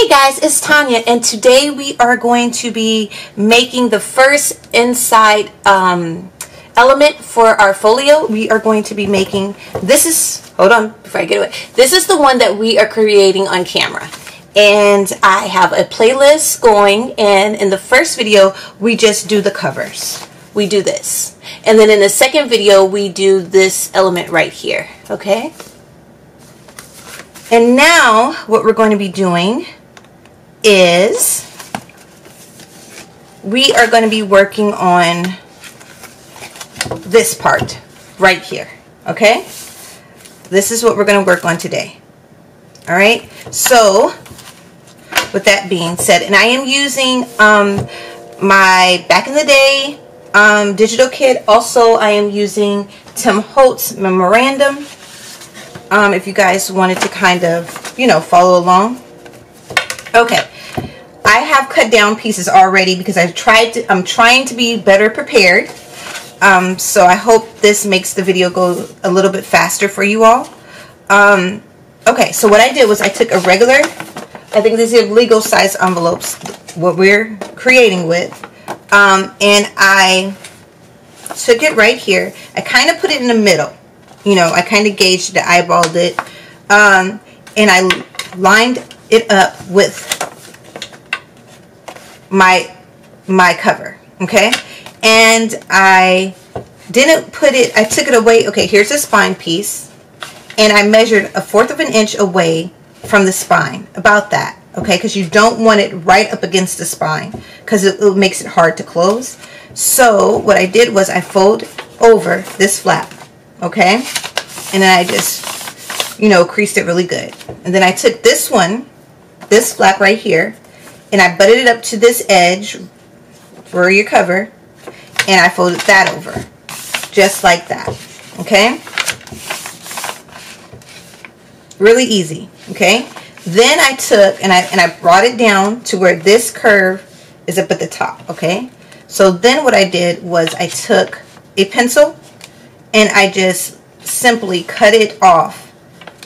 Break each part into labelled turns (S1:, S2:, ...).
S1: Hey guys, it's Tanya, and today we are going to be making the first inside element for our folio. We are going to be making, hold on before I get away. This is the one that we are creating on camera. And I have a playlist going, and in the first video, we just do the covers. We do this. And then in the second video, we do this element right here, okay? And now, what we're going to be doing is we are going to be working on this part right here, okay? This is what we're going to work on today. All right, so with that being said, and I am using my back in the day digital kit. Also, I am using Tim Holtz memorandum. If you guys wanted to kind of, you know, follow along. Okay, I have cut down pieces already because I'm trying to be better prepared. So I hope this makes the video go a little bit faster for you all. Okay, so what I did was I took a regular, I think these are legal size envelopes, what we're creating with, and I took it right here. I kind of put it in the middle. You know, I kind of gauged it, eyeballed it, and I lined it up with my cover, okay? And I didn't put it, I took it away. Okay, here's the spine piece, and I measured 1/4 of an inch away from the spine, about that, okay? Because you don't want it right up against the spine because it makes it hard to close. So what I did was I fold over this flap, okay? And then I just, you know, creased it really good. And then I took this one, this flap right here, and I butted it up to this edge for your cover, and I folded that over, just like that, okay? Really easy, okay? Then I took, and I brought it down to where this curve is up at the top, okay? So then what I did was I took a pencil, and I just simply cut it off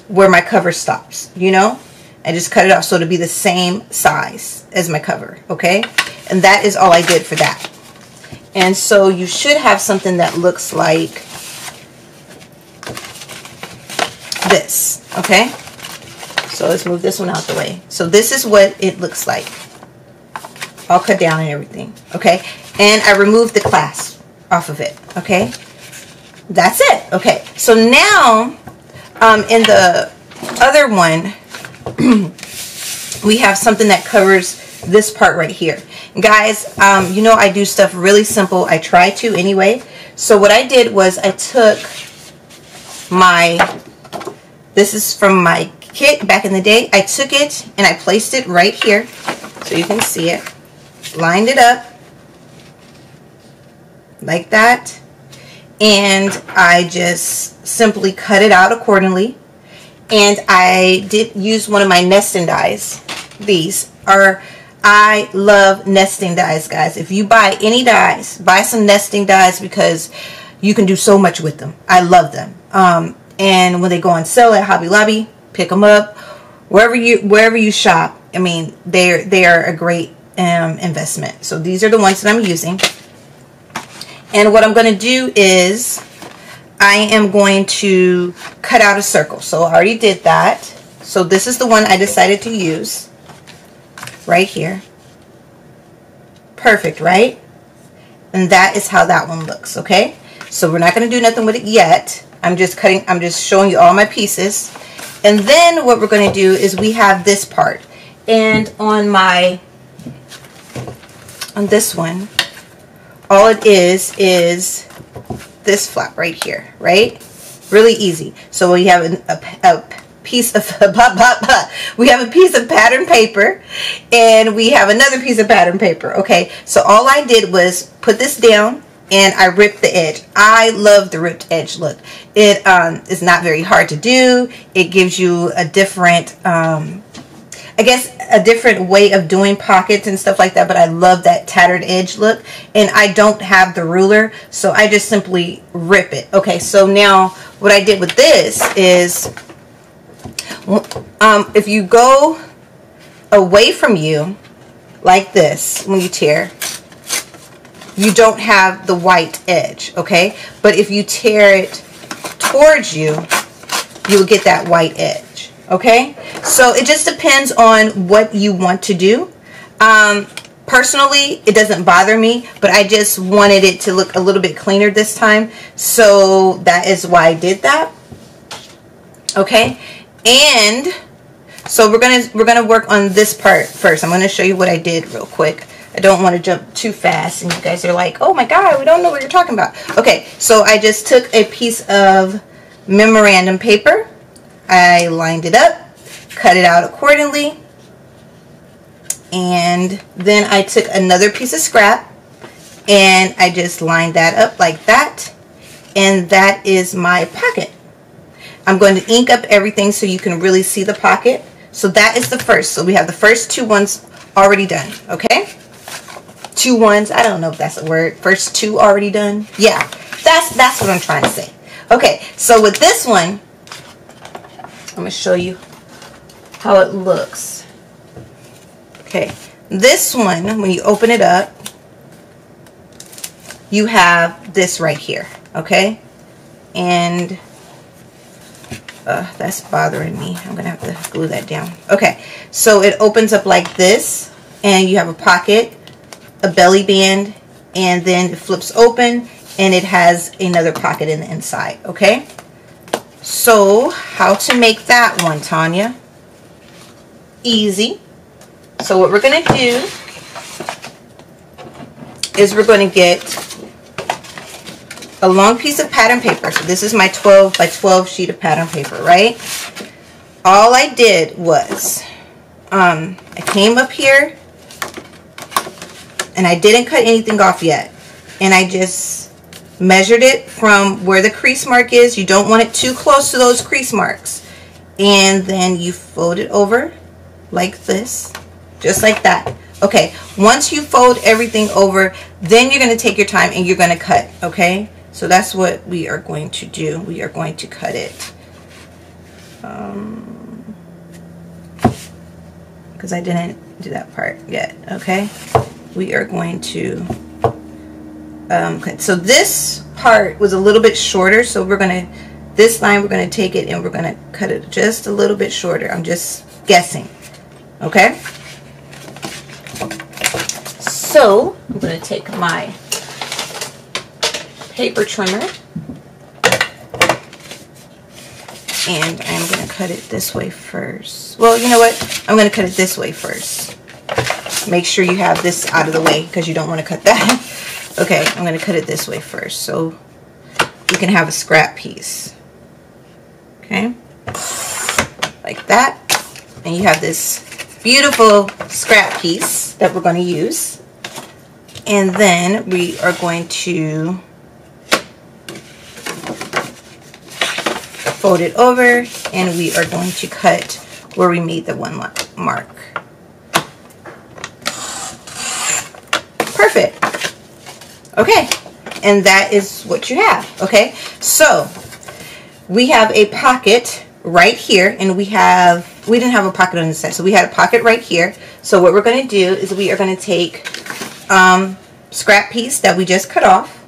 S1: where my cover stops, you know? I just cut it off so to be the same size as my cover, okay? And that is all I did for that. And so you should have something that looks like this, okay? So let's move this one out the way. So this is what it looks like, all cut down and everything, okay? And I removed the clasp off of it, okay? That's it, okay? So now, in the other one, we have something that covers this part right here. Guys, you know I do stuff really simple. I try to anyway. So what I did was I took this is from my kit back in the day. I took it and I placed it right here so you can see it. Lined it up like that. And I just simply cut it out accordingly. And I did use one of my nesting dies. These are, I love nesting dies, guys. If you buy any dies, buy some nesting dies because you can do so much with them. I love them. And when they go on sale at Hobby Lobby, pick them up. Wherever you shop, I mean, they are a great investment. So these are the ones that I'm using. And what I'm going to do is I am going to cut out a circle. So I already did that. So this is the one I decided to use right here. Perfect, right? And that is how that one looks, okay? So we're not going to do nothing with it yet. I'm just showing you all my pieces. And then what we're going to do is we have this part. And on this one, all it is this flap right here, right? Really easy. So we have a piece of we have a piece of pattern paper, and we have another piece of pattern paper. Okay, so all I did was put this down and I ripped the edge. I love the ripped edge look. It is not very hard to do. It gives you a different I guess a different way of doing pockets and stuff like that, but I love that tattered edge look. And I don't have the ruler, so I just simply rip it. Okay, so now what I did with this is if you go away from you, like this, when you tear, you don't have the white edge, okay? But if you tear it towards you, you'll get that white edge, okay? So it just depends on what you want to do. Personally, it doesn't bother me, but I just wanted it to look a little bit cleaner this time, so that is why I did that. Okay, and so we're gonna work on this part first. I'm gonna show you what I did real quick. I don't want to jump too fast, and you guys are like, "Oh my God, we don't know what you're talking about." Okay, so I just took a piece of memorandum paper, I lined it up, cut it out accordingly. And then I took another piece of scrap and I just lined that up like that. And that is my pocket. I'm going to ink up everything so you can really see the pocket. So that is the first. So we have the first two ones already done. Okay? Two ones. I don't know if that's a word. First two already done. Yeah. That's what I'm trying to say. Okay. So with this one, I'm going to show you how it looks. Okay, this one, when you open it up, you have this right here, okay? And that's bothering me. I'm going to have to glue that down. Okay, so it opens up like this, and you have a pocket, a belly band, and then it flips open, and it has another pocket in the inside, okay? So, how to make that one, Tanya? Easy. So what we're going to do is we're going to get a long piece of pattern paper. So this is my 12 by 12 sheet of pattern paper, right? All I did was I came up here and I didn't cut anything off yet. And I just measured it from where the crease mark is. You don't want it too close to those crease marks. And then you fold it over like this. Just like that. Okay, once you fold everything over, then you're going to take your time and you're going to cut, okay? So that's what we are going to do. We are going to cut it. Because I didn't do that part yet, okay? We are going to cut. So this part was a little bit shorter, so we're going to, this line, we're going to take it and we're going to cut it just a little bit shorter. I'm just guessing, okay? So, I'm going to take my paper trimmer and I'm going to cut it this way first. Well, you know what? I'm going to cut it this way first. Make sure you have this out of the way because you don't want to cut that. Okay, I'm going to cut it this way first so you can have a scrap piece. Okay, like that. And you have this beautiful scrap piece that we're going to use. And then we are going to fold it over and we are going to cut where we made the one mark. Perfect. Okay, and that is what you have. Okay, so we have a pocket right here, and we didn't have a pocket on this side, so we had a pocket right here. So what we're going to do is we are going to take scrap piece that we just cut off,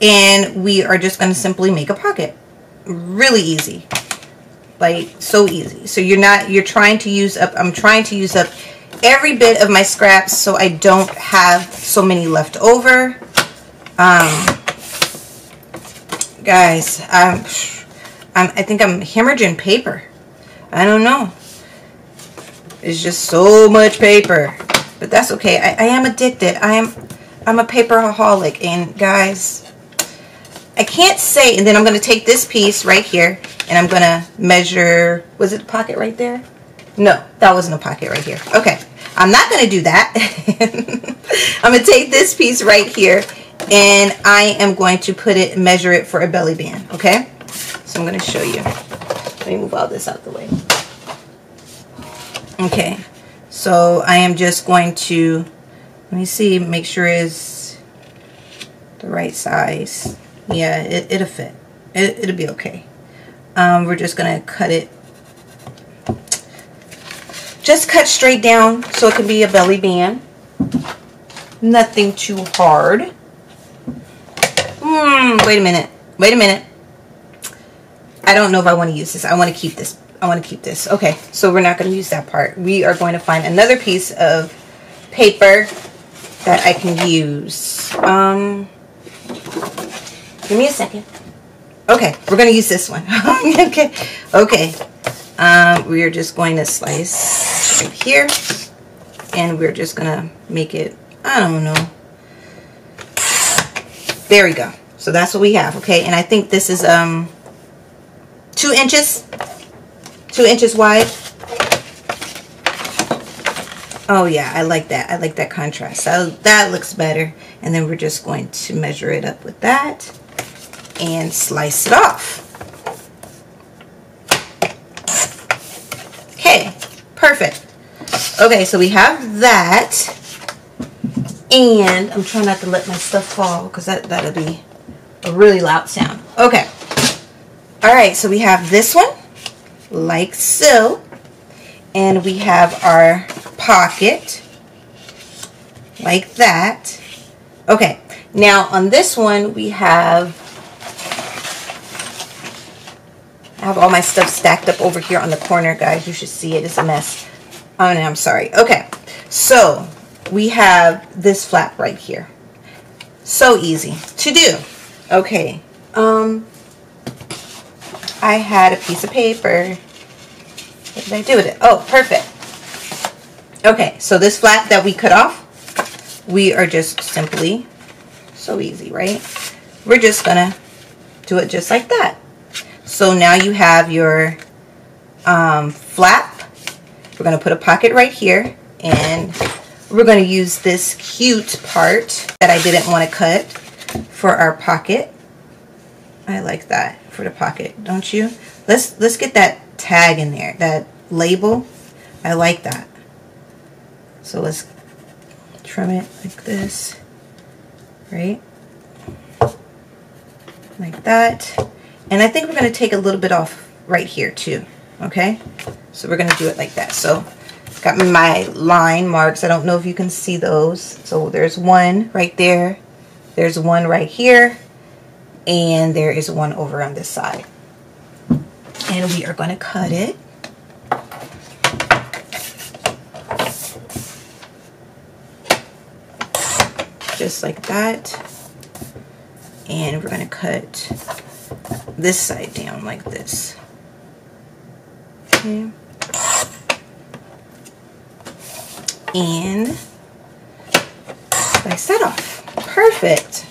S1: and we are just going to simply make a pocket. Really easy, like so easy. So you're trying to use up, I'm trying to use up every bit of my scraps so I don't have so many left over. Guys, I think I'm hemorrhaging paper. I don't know. It's just so much paper, but that's okay. I am addicted. I'm a paperaholic, and guys, I can't say. And then I'm going to take this piece right here, and I'm going to measure. Was it a pocket right there? No, that wasn't a pocket right here. Okay, I'm not going to do that. I'm going to take this piece right here, and I am going to measure it for a belly band. Okay, so I'm going to show you. Let me move all this out the way. Okay, so I am just going to, let me see, make sure it's the right size. Yeah, it'll fit. It'll be okay. We're just going to cut it just cut straight down so it can be a belly band. Nothing too hard. Wait a minute. Wait a minute. I don't know if I want to use this. I want to keep this. I want to keep this. Okay, so we're not going to use that part. We are going to find another piece of paper that I can use. Give me a second. Okay, we're going to use this one. Okay. We are just going to slice right here. And we're just going to make it, I don't know. There we go. So that's what we have, okay? And I think this is 2 inches. 2 inches wide. Oh yeah, I like that. I like that contrast. So that looks better. And then we're just going to measure it up with that and slice it off. Okay, perfect. Okay, so we have that. And I'm trying not to let my stuff fall because that'll be a really loud sound. Okay. All right, so we have this one like so. And we have our pocket like that. Okay, now on this one we have, I have all my stuff stacked up over here on the corner, guys. You should see it. It's a mess. Oh no, I'm sorry. Okay, so we have this flap right here. So easy to do. Okay, I had a piece of paper. What did I do with it? Oh, perfect. Okay, so this flap that we cut off, we are just simply, so easy, right? We're just gonna do it just like that. So now you have your flap. We're gonna put a pocket right here, and we're gonna use this cute part that I didn't want to cut for our pocket. I like that for the pocket, don't you? Let's get that tag in there, that label. I like that. So let's trim it like this, right? Like that. And I think we're going to take a little bit off right here too, okay? So we're going to do it like that. So got my line marks. I don't know if you can see those. So there's one right there. There's one right here. And there is one over on this side. And we are going to cut it. Just like that. And we're going to cut this side down like this. Okay. And slice that off. Perfect.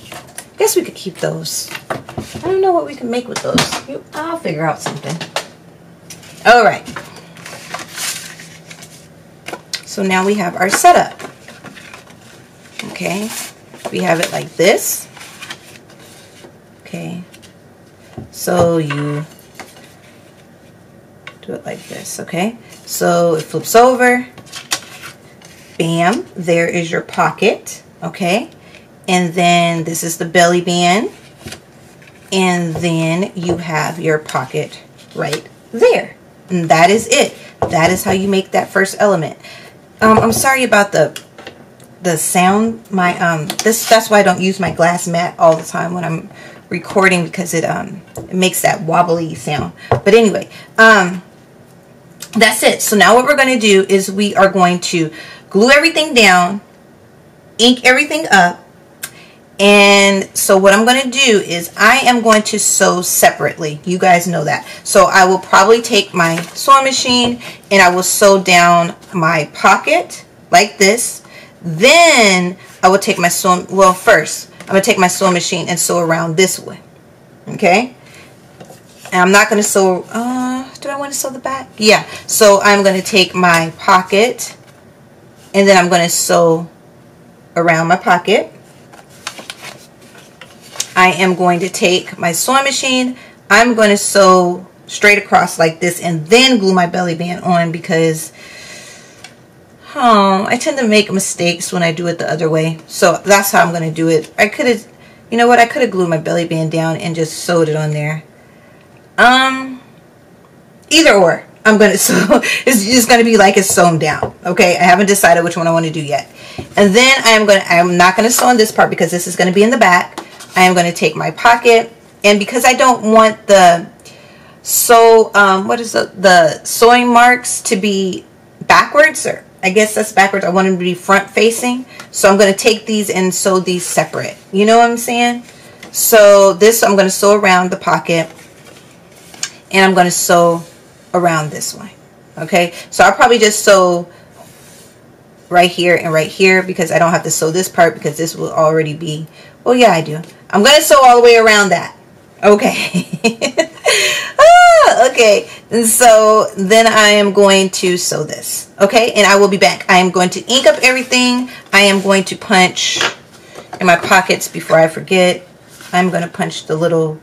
S1: Guess we could keep those. I don't know what we can make with those. I'll figure out something. All right. So now we have our setup. Okay. We have it like this. Okay. So you do it like this. Okay. So it flips over. Bam. There is your pocket. Okay. And then this is the belly band. And then you have your pocket right there. And that is it. That is how you make that first element. I'm sorry about the sound. My that's why I don't use my glass mat all the time when I'm recording, because it makes that wobbly sound. But anyway, that's it. So now what we're going to do is we are going to glue everything down, ink everything up. And so what I'm going to do is I am going to sew separately. You guys know that. So I will probably take my sewing machine and I will sew down my pocket like this. Then I will take my sewing, well, first I'm going to take my sewing machine and sew around this way. Okay? And I'm not going to sew, do I want to sew the back? Yeah. So I'm going to take my pocket and then I'm going to sew around my pocket. I am going to take my sewing machine. I'm going to sew straight across like this and then glue my belly band on, because I tend to make mistakes when I do it the other way. So that's how I'm going to do it. I could have, you know what, I could have glued my belly band down and just sewed it on there. Either or. I'm going to sew. It's just going to be like it's sewn down. Okay, I haven't decided which one I want to do yet. And then I'm not going to sew on this part because this is going to be in the back. I am going to take my pocket, and because I don't want the the sewing marks to be backwards, or I guess that's backwards. I want them to be front facing. So I'm going to take these and sew these separate. You know what I'm saying? So this I'm going to sew around the pocket, and I'm going to sew around this one. Okay, so I'll probably just sew right here and right here because I don't have to sew this part because this will already be, well, yeah, I do. I'm going to sew all the way around that. Okay. Okay, and so then I am going to sew this. Okay, and I will be back. I am going to ink up everything. I am going to punch in my pockets before I forget. I'm going to punch the little,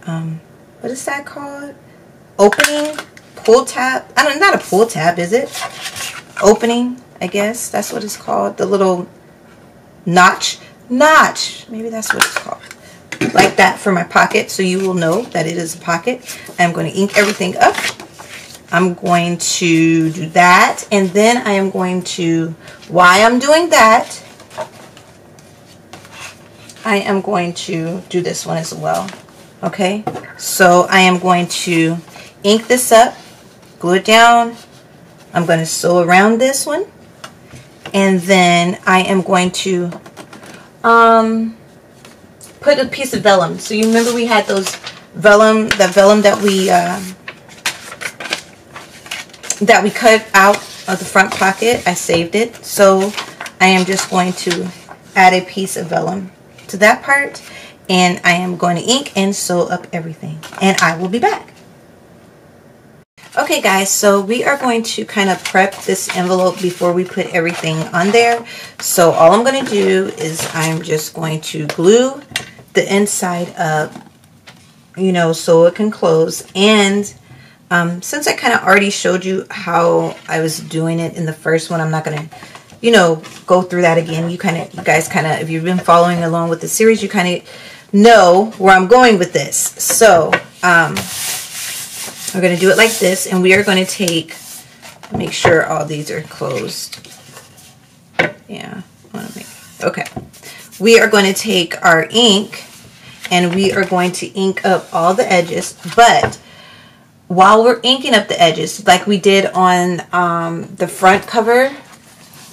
S1: what is that called? Opening? Pull tab? I don't, not a pull tab, is it? Opening, I guess. That's what it's called. The little notch. Maybe that's what it's called. Like that for my pocket, so you will know that it is a pocket. I'm going to ink everything up. I'm going to do that, and then I am going to, while I'm doing that, I am going to do this one as well. Okay, so I am going to ink this up, glue it down. I'm going to sew around this one, and then I am going to put a piece of vellum. So you remember we had those vellum, the vellum that we cut out of the front pocket. I saved it. So I am just going to add a piece of vellum to that part, and I am going to ink and sew up everything, and I will be back. Okay guys, so we are going to kind of prep this envelope before we put everything on there. So all I'm going to do is I'm just going to glue the inside up, you know, so it can close. And since I kind of already showed you how I was doing it in the first one, I'm not going to, you know, go through that again. You guys kind of, if you've been following along with the series, you kind of know where I'm going with this. So we're going to do it like this, and we are going to take, make sure all these are closed. Yeah, I want to make, okay. We are going to take our ink, and we are going to ink up all the edges. But while we're inking up the edges, like we did on the front cover,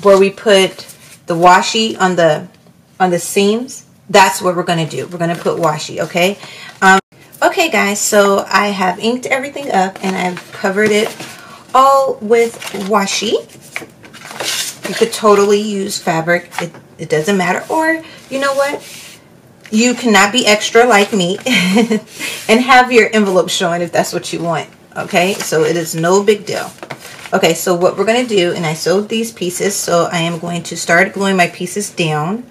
S1: where we put the washi on the seams, that's what we're going to do. We're going to put washi, okay? Okay guys, so I have inked everything up, and I've covered it all with washi. You could totally use fabric. It doesn't matter. Or, you know what? You cannot be extra like me and have your envelope showing if that's what you want. Okay, so it is no big deal. Okay, so what we're going to do, and I sewed these pieces, so I am going to start gluing my pieces down.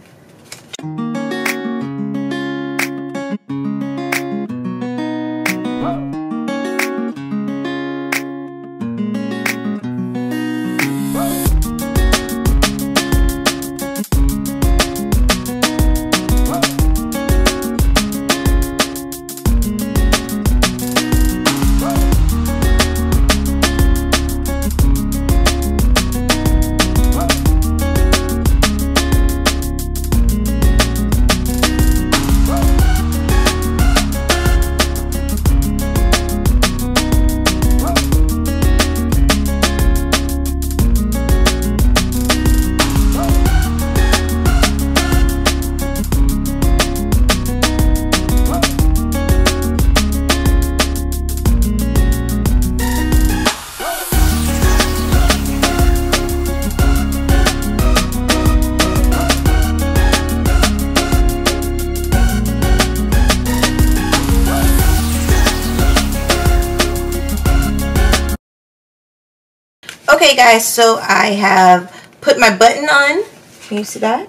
S1: Okay guys, so I have put my button on. Can you see that?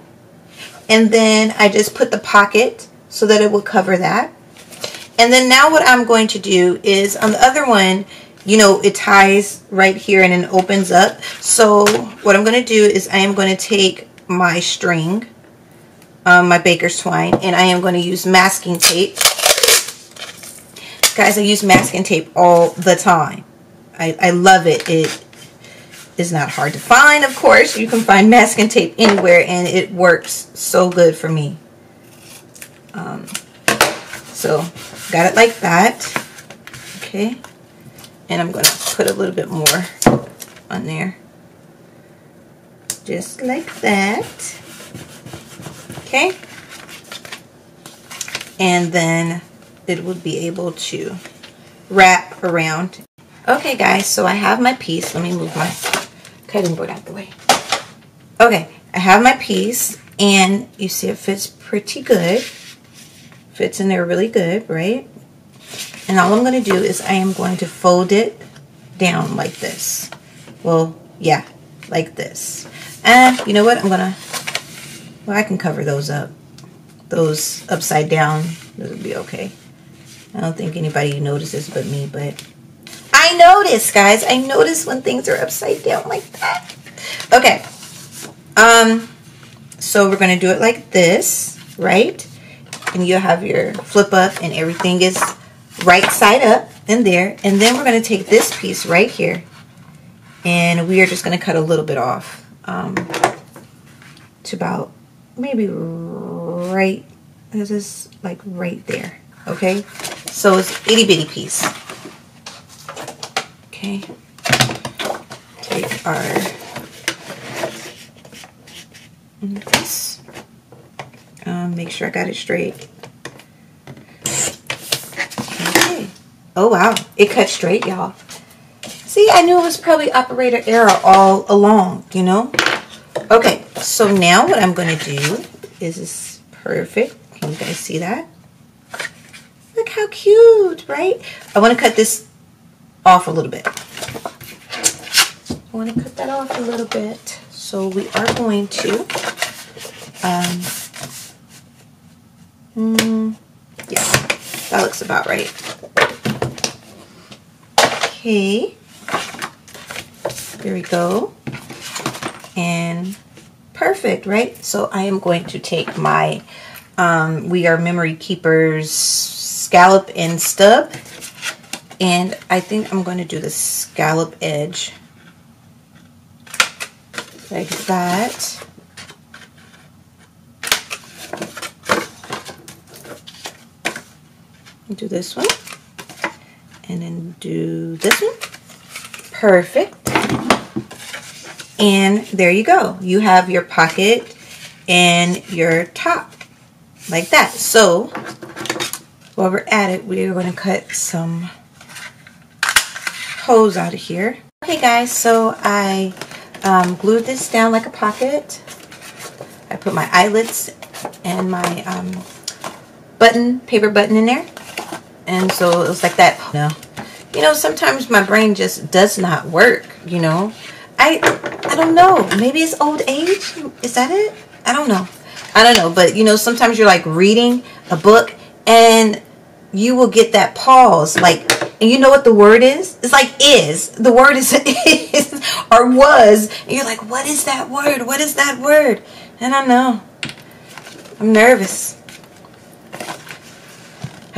S1: And then I just put the pocket so that it will cover that. And then now what I'm going to do is on the other one, you know, it ties right here and then opens up. So what I'm going to do is I am going to take my string, my baker's twine, and I am going to use masking tape. Guys, I use masking tape all the time. I love it. It is not hard to find, of course. You can find masking tape anywhere, and it works so good for me. So got it like that. Okay, and I'm gonna put a little bit more on there, just like that. Okay, and then it would be able to wrap around. Okay guys, so I have my piece. Let me move my cutting board out the way. Okay, I have my piece, and you see it fits pretty good. Fits in there really good, right? And all I'm going to do is I am going to fold it down like this. Well, yeah, like this. And you know what? I'm going to, well, I can cover those up. Those upside down, that'll be okay. I don't think anybody notices but me, but I notice, guys. I notice when things are upside down like that. Okay. So we're going to do it like this, right? And you have your flip up and everything is right side up in there. And then we're going to take this piece right here, and we are just going to cut a little bit off to about maybe right, this is like right there. Okay, so it's itty bitty piece. Okay, take our this. Make sure I got it straight. Okay. Oh wow, it cut straight, y'all. See, I knew it was probably operator error all along, you know. Okay, so now what I'm going to do is this perfect. Can you guys see that? Look how cute, right? I want to cut this off a little bit. I want to cut that off a little bit. So we are going to yeah, that looks about right. Okay, there we go. And perfect, right? So I am going to take my We Are Memory Keepers scallop and stub, and I think I'm going to do the scallop edge like that. Do this one, and then do this one. Perfect. And there you go. You have your pocket and your top like that. So while we're at it, we're going to cut some holes out of here. Okay guys, so I glued this down like a pocket. I put my eyelets and my paper button in there. And so it was like that. No, you know, sometimes my brain just does not work, you know. I don't know. Maybe it's old age. Is that it? I don't know. I don't know. But, you know, sometimes you're like reading a book and you will get that pause. Like, and you know what the word is? It's like is. The word is is or was. And you're like, what is that word? What is that word? I don't know. I'm nervous.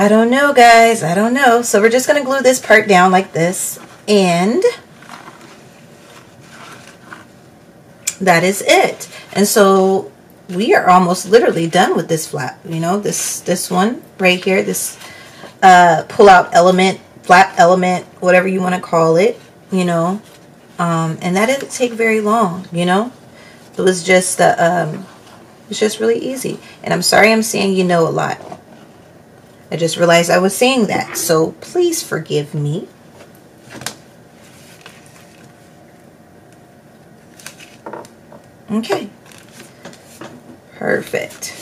S1: I don't know, guys. I don't know. So we're just going to glue this part down like this. And that is it. And so we are almost literally done with this flap. You know, this one right here, this pull out element, flap element, whatever you want to call it, you know. And that didn't take very long, you know. It was just it's just really easy. And I'm sorry I'm saying you know a lot. I just realized I was saying that, so please forgive me. Okay. Perfect.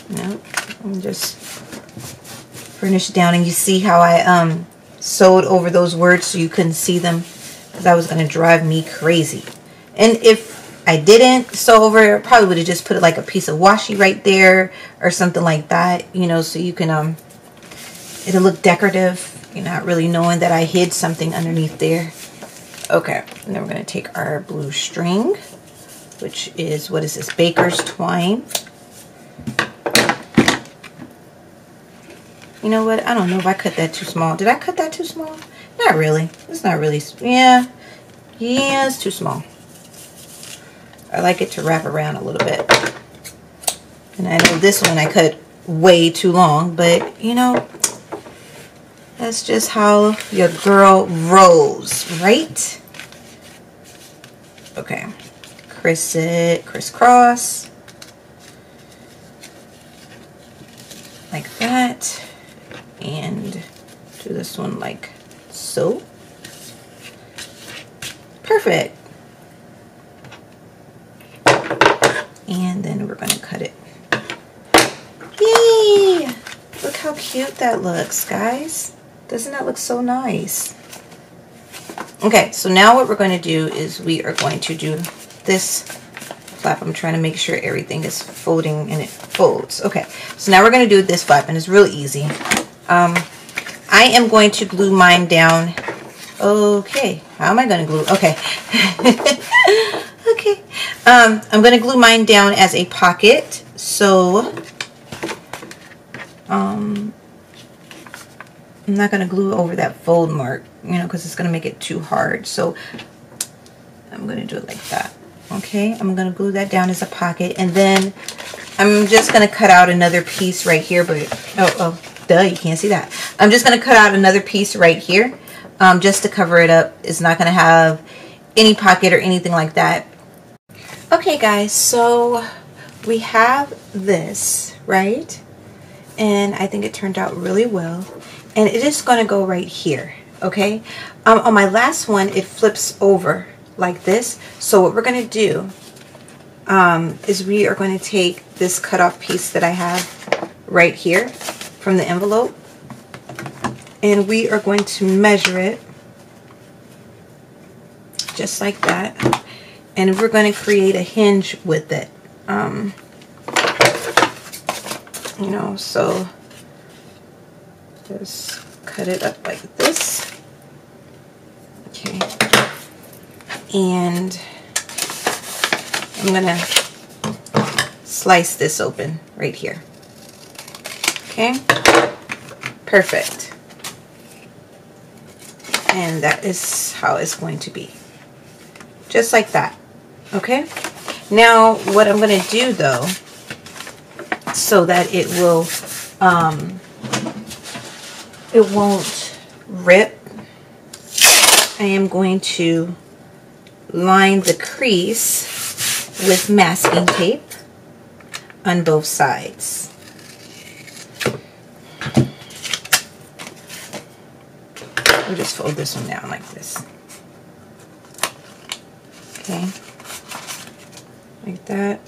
S1: Now, I'm just furnish down, and you see how I sewed over those words so you couldn't see them, because that was going to drive me crazy. And if I didn't sew over, I probably would have just put like a piece of washi right there or something like that, you know, so you can it'll look decorative. You're not really knowing that I hid something underneath there. Okay, and then we're going to take our blue string, which is, what is this, baker's twine. You know what, I don't know if I cut that too small. Did I cut that too small? Not really. It's not really. Yeah. Yeah, it's too small. I like it to wrap around a little bit. And I know this one I cut way too long, but you know, that's just how your girl rolls, right? Okay. Crisscross. Like that. And do this one like so. Perfect. And then we're going to cut it. Yay! Look how cute that looks, guys. Doesn't that look so nice? Okay, so now what we're going to do is we are going to do this flap. I'm trying to make sure everything is folding and it folds. Okay, so now we're going to do this flap, and it's really easy. I am going to glue mine down. Okay, how am I going to glue? Okay. Okay. I'm going to glue mine down as a pocket. So, I'm not going to glue over that fold mark, you know, because it's going to make it too hard. So, I'm going to do it like that. Okay, I'm going to glue that down as a pocket. And then, I'm just going to cut out another piece right here. But, oh, duh, you can't see that. I'm just going to cut out another piece right here. Just to cover it up. It's not going to have any pocket or anything like that. Okay guys, so we have this, right? And I think it turned out really well. And it is going to go right here, okay? On my last one, it flips over like this. So what we're going to do is we are going to take this cut off piece that I have right here from the envelope. And we are going to measure it just like that. And we're going to create a hinge with it. You know, so just cut it up like this. Okay. And I'm going to slice this open right here. Okay. Perfect. And that is how it's going to be. Just like that. Okay. Now what I'm going to do though, so that it will, it won't rip, I am going to line the crease with masking tape on both sides. I'll just fold this one down like this. Okay, like that.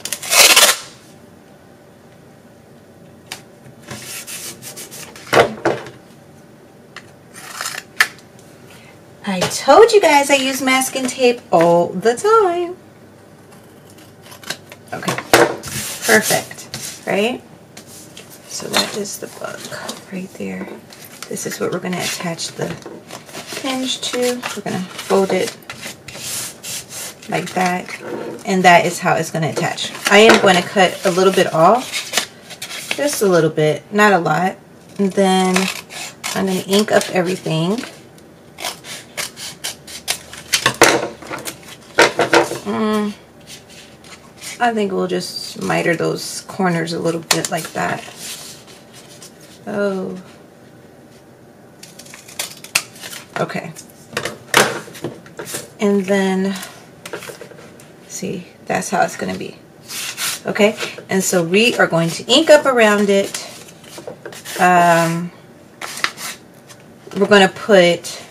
S1: I told you guys I use masking tape all the time. Okay, perfect, right? So that is the bug right there. This is what we're going to attach the hinge to. We're going to fold it like that, and that is how it's going to attach. I am going to cut a little bit off, just a little bit, not a lot, and then I'm going to ink up everything. I think we'll just miter those corners a little bit like that. Oh, okay. And then see, that's how it's going to be. Okay, and so we are going to ink up around it. We're going to put,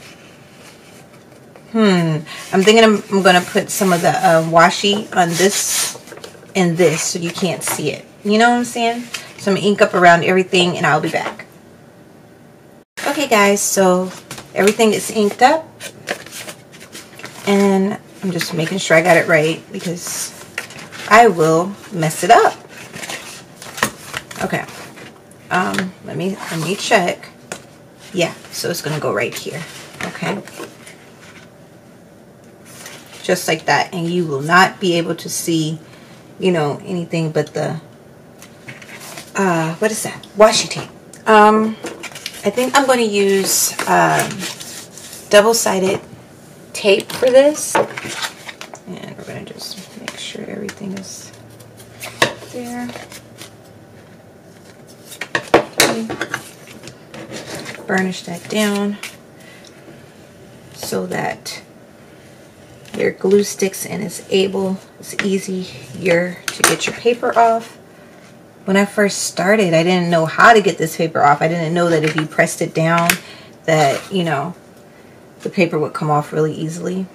S1: I'm thinking I'm going to put some of the washi on this and this so you can't see it. You know what I'm saying? So I'm going to ink up around everything and I'll be back. Okay guys, so everything is inked up. And I'm just making sure I got it right because I will mess it up. Okay. Let me check. Yeah, so it's gonna go right here. Okay. Just like that. And you will not be able to see, you know, anything but the what is that? Washi tape. I think I'm gonna use double-sided tape for this. And we're going to just make sure everything is there. Okay. Burnish that down so that your glue sticks and it's easier to get your paper off. When I first started, I didn't know how to get this paper off. I didn't know that if you pressed it down that, you know, the paper would come off really easily.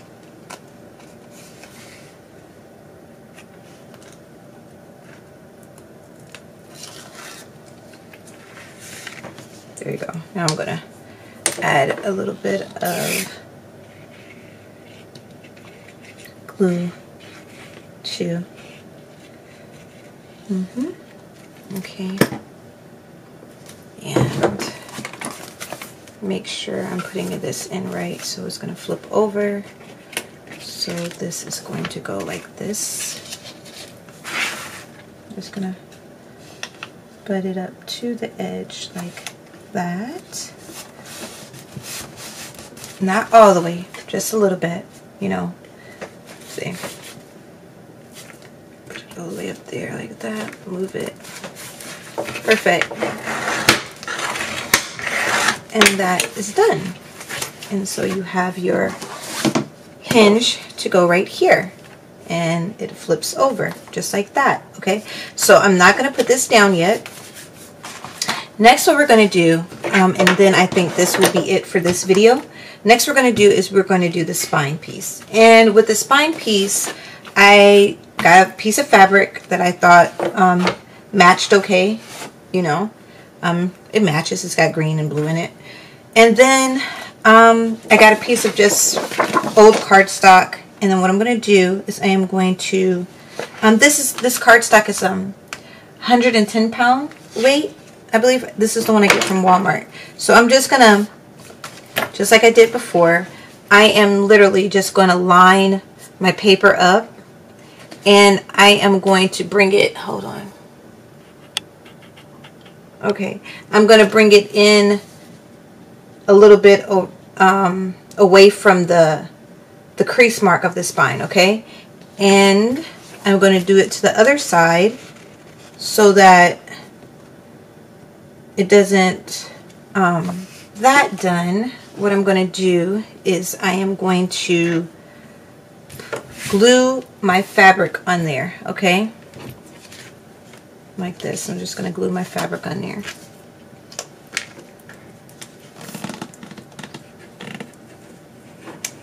S1: There you go. Now I'm going to add a little bit of glue too. Okay. And make sure I'm putting this in right, so it's going to flip over. So this is going to go like this. I'm just going to butt it up to the edge like that. Not all the way, just a little bit, you know. See, put it all the way up there like that. Move it. Perfect. And that is done. And so you have your hinge to go right here, and it flips over just like that. Okay, so I'm not going to put this down yet. Next, what we're going to do, and then I think this will be it for this video. Next we're going to do is we're going to do the spine piece. And with the spine piece, I got a piece of fabric that I thought matched okay. You know, it matches. It's got green and blue in it. And then I got a piece of just old cardstock. And then what I'm going to do is I am going to, this cardstock is 110 pound weight. I believe this is the one I get from Walmart. So I'm just going to, just like I did before, I am literally just going to line my paper up, and I am going to bring it, hold on. Okay, I'm going to bring it in a little bit away from the crease mark of the spine, okay? And I'm going to do it to the other side so that it doesn't, that done, what I'm going to do is I am going to glue my fabric on there, okay? Like this. I'm just going to glue my fabric on there.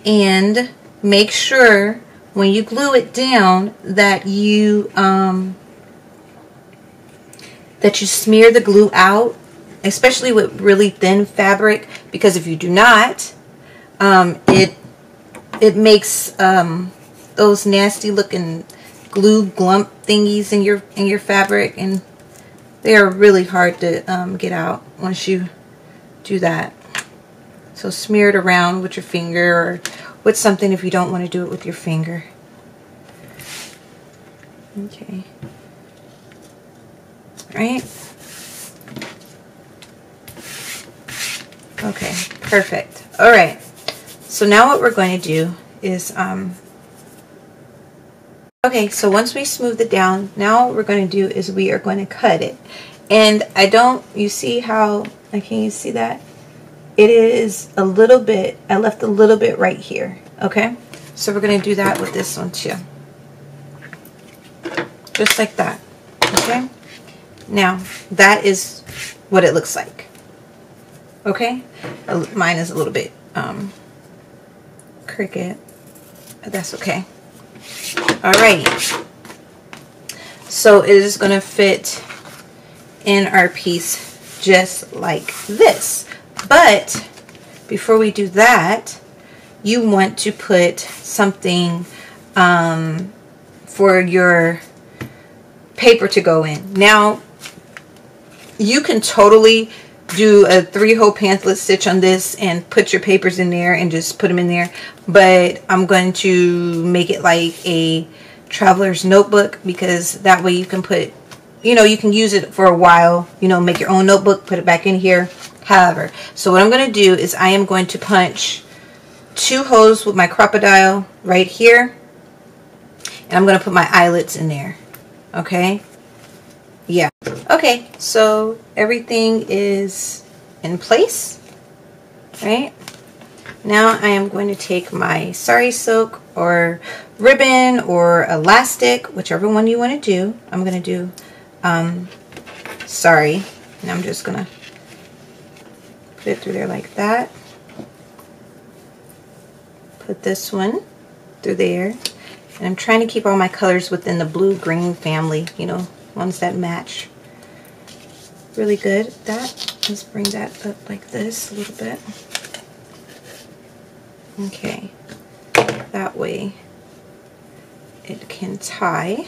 S1: And make sure when you glue it down that you smear the glue out, especially with really thin fabric, because if you do not, it makes those nasty looking glue glump thingies in your fabric, and they are really hard to get out once you do that. So smear it around with your finger or with something if you don't want to do it with your finger. Okay. All right. Okay, perfect. All right. So now what we're going to do is, okay, so once we smoothed it down, now what we're going to do is we are going to cut it. And you see how, can you see that? It is a little bit, I left a little bit right here, okay? So we're going to do that with this one too. Just like that, okay? Now, that is what it looks like, okay? Mine is a little bit crooked, but that's okay. Alrighty. So it is going to fit in our piece just like this. But before we do that, you want to put something for your paper to go in. Now, you can totally do a 3-hole pantlet stitch on this and put your papers in there and just put them in there. But I'm going to make it like a traveler's notebook, because that way you can put, you can use it for a while, make your own notebook, put it back in here. However, so what I'm going to do is I am going to punch 2 holes with my crocodile right here. And I'm going to put my eyelets in there. Okay? Yeah. Okay, so everything is in place. Right? Now I am going to take my sari silk or ribbon or elastic, whichever one you want to do. I'm going to do sari, and I'm just going to put it through there like that. Put this one through there. And I'm trying to keep all my colors within the blue-green family, you know, ones that match. Really good at that. Let's bring that up like this a little bit. Okay, that way it can tie.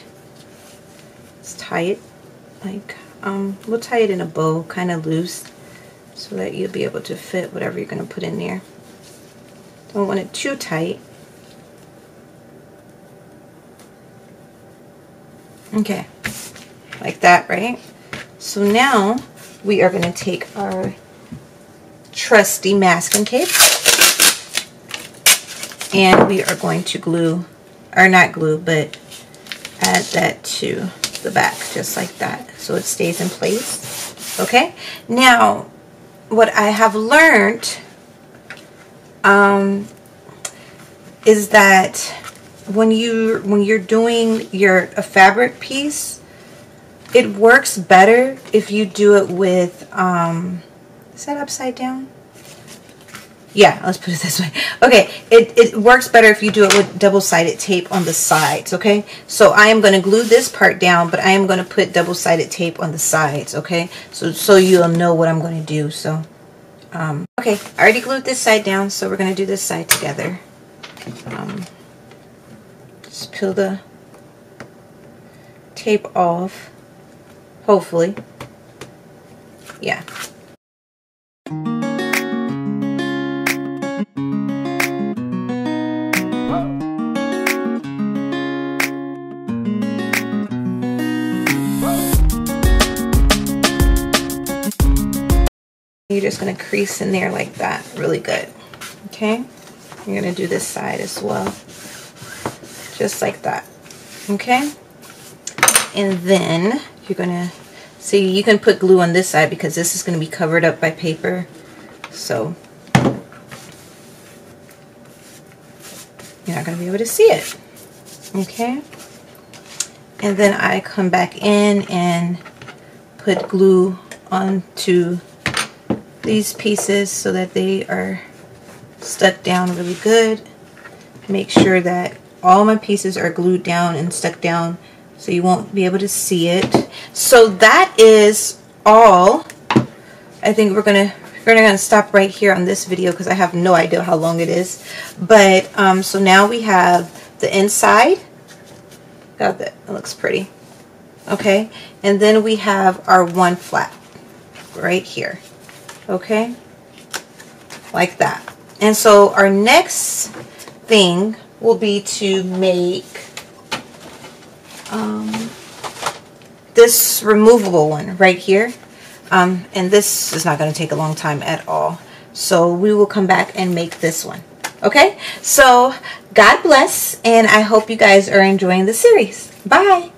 S1: Let's tie it like, we'll tie it in a bow, kind of loose, so that you'll be able to fit whatever you're going to put in there. Don't want it too tight. Okay, like that, right? So now we are going to take our trusty masking tape and we are going to glue, or not glue, but add that to the back just like that so it stays in place. Okay, now what I have learned is that when you're doing a fabric piece, it works better if you do it with is that upside down? Yeah, let's put it this way. Okay, it works better if you do it with double-sided tape on the sides, okay? So I am going to glue this part down, but I am going to put double-sided tape on the sides, okay? So you'll know what I'm going to do. So okay, I already glued this side down, so we're going to do this side together. Just peel the tape off, hopefully. Yeah. You're just going to crease in there like that, really good. Okay, you're going to do this side as well, just like that. Okay, and then you're going to see, you can put glue on this side because this is going to be covered up by paper, so you're not going to be able to see it. Okay, and then I come back in and put glue onto these pieces so that they are stuck down really good. Make sure that all my pieces are glued down and stuck down so you won't be able to see it. So that is all. I think we're gonna stop right here on this video because I have no idea how long it is. But so now we have the inside. God, that looks pretty. Okay, and then we have our one flap right here. Okay, like that. And so our next thing will be to make this removable one right here. And this is not going to take a long time at all. So we will come back and make this one. Okay, so God bless, and I hope you guys are enjoying the series. Bye.